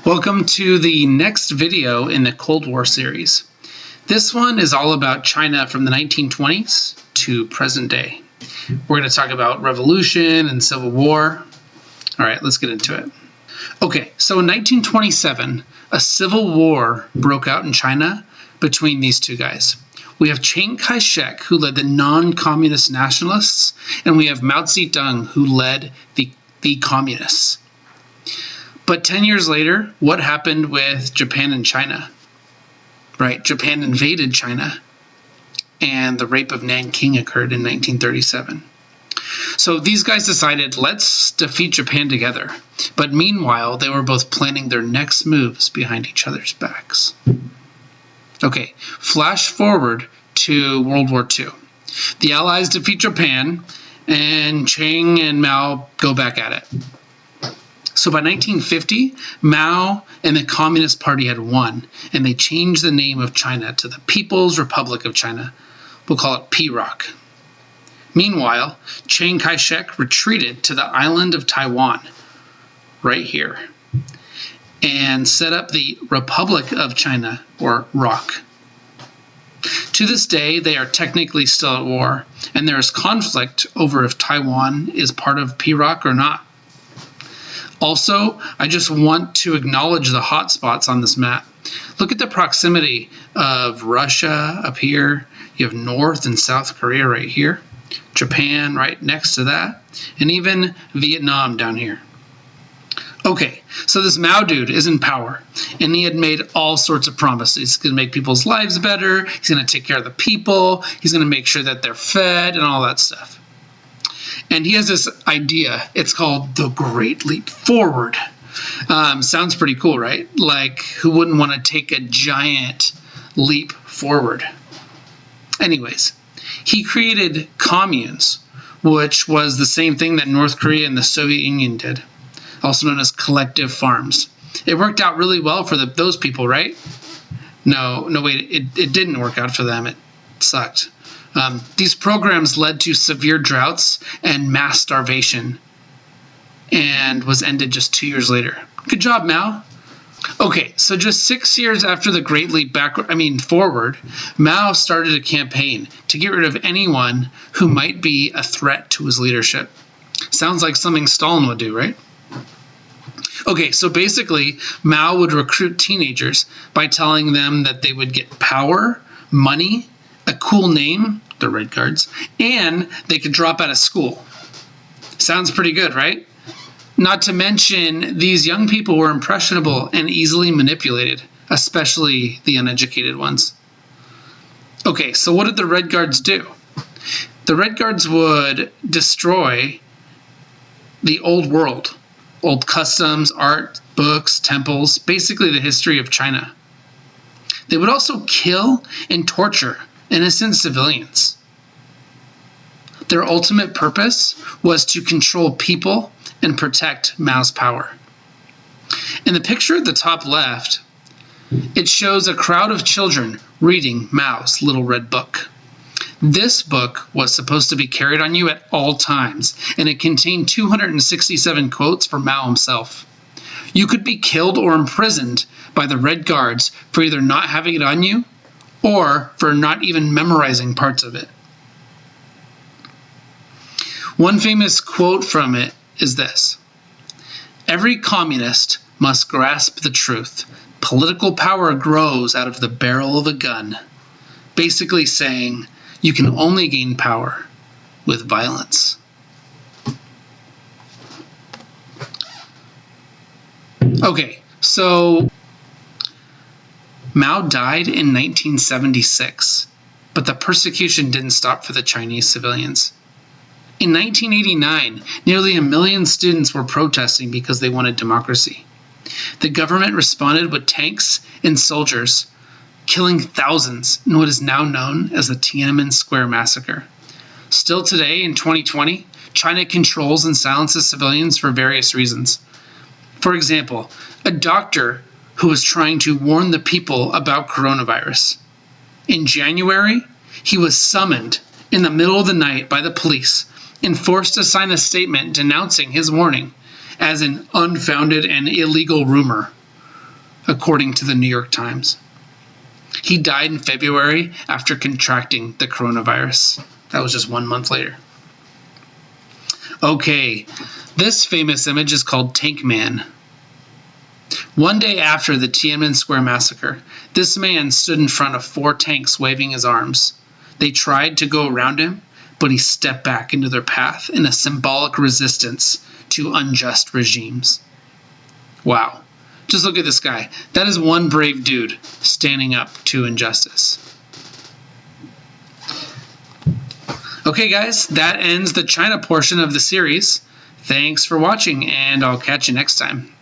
Welcome to the next video in the Cold War series. This one is all about China from the 1920s to present day. We're going to talk about revolution and civil war. All right, let's get into it. Okay, so in 1927, a civil war broke out in China between these two guys. We have Kai-Shek, who led the non-communist nationalists, and we have Tse-Tung, who led the communists. But 10 years later, what happened with Japan and China? Right, Japan invaded China, and the rape of Nanking occurred in 1937. So these guys decided, let's defeat Japan together. But meanwhile, they were both planning their next moves behind each other's backs. Okay, flash forward to World War II. The Allies defeat Japan, and Chiang and Mao go back at it. So by 1950, Mao and the Communist Party had won, and they changed the name of China to the People's Republic of China. We'll call it PROC. Meanwhile, Chiang Kai-Shek retreated to the island of Taiwan, right here, and set up the Republic of China, or ROC. To this day, they are technically still at war, and there is conflict over if Taiwan is part of PROC or not. Also, I just want to acknowledge the hotspots on this map. Look at the proximity of Russia up here. You have North and South Korea right here. Japan right next to that. And even Vietnam down here. Okay, so this Mao dude is in power. And he had made all sorts of promises. He's going to make people's lives better. He's going to take care of the people. He's going to make sure that they're fed and all that stuff. And he has this idea. It's called the Great Leap Forward. Sounds pretty cool, right? Like, who wouldn't want to take a giant leap forward? Anyways, he created communes, which was the same thing that North Korea and the Soviet Union did, also known as collective farms. It worked out really well for those people, right? No, wait, it didn't work out for them. It sucked. These programs led to severe droughts and mass starvation, and was ended just 2 years later. Good job, Mao. Okay, so just 6 years after the Great Leap forward, Mao started a campaign to get rid of anyone who might be a threat to his leadership. Sounds like something Stalin would do, right? Okay, so basically, Mao would recruit teenagers by telling them that they would get power, money, a cool name, the Red Guards, and they could drop out of school. Sounds pretty good, right? Not to mention, these young people were impressionable and easily manipulated, especially the uneducated ones. Okay, so what did the Red Guards do? The Red Guards would destroy the old world, old customs, art, books, temples, basically the history of China. They would also kill and torture innocent civilians. Their ultimate purpose was to control people and protect Mao's power. In the picture at the top left, it shows a crowd of children reading Mao's Little Red Book. This book was supposed to be carried on you at all times, and it contained 267 quotes from Mao himself. You could be killed or imprisoned by the Red Guards for either not having it on you or for not even memorizing parts of it. One famous quote from it is this: "Every communist must grasp the truth. Political power grows out of the barrel of a gun." Basically saying, you can only gain power with violence. Okay, so Mao died in 1976, but the persecution didn't stop for the Chinese civilians. In 1989, nearly 1 million students were protesting because they wanted democracy. The government responded with tanks and soldiers, killing thousands in what is now known as the Tiananmen Square Massacre. Still today, in 2020, China controls and silences civilians for various reasons. For example, a doctor who was trying to warn the people about coronavirus. In January, he was summoned in the middle of the night by the police and forced to sign a statement denouncing his warning as an unfounded and illegal rumor. according to the New York Times. He died in February after contracting the coronavirus. That was just 1 month later. Okay, this famous image is called Tank Man. One day after the Tiananmen Square Massacre, this man stood in front of 4 tanks waving his arms. They tried to go around him, but he stepped back into their path in a symbolic resistance to unjust regimes. Wow. Just look at this guy. That is one brave dude standing up to injustice. Okay, guys, that ends the China portion of the series. Thanks for watching, and I'll catch you next time.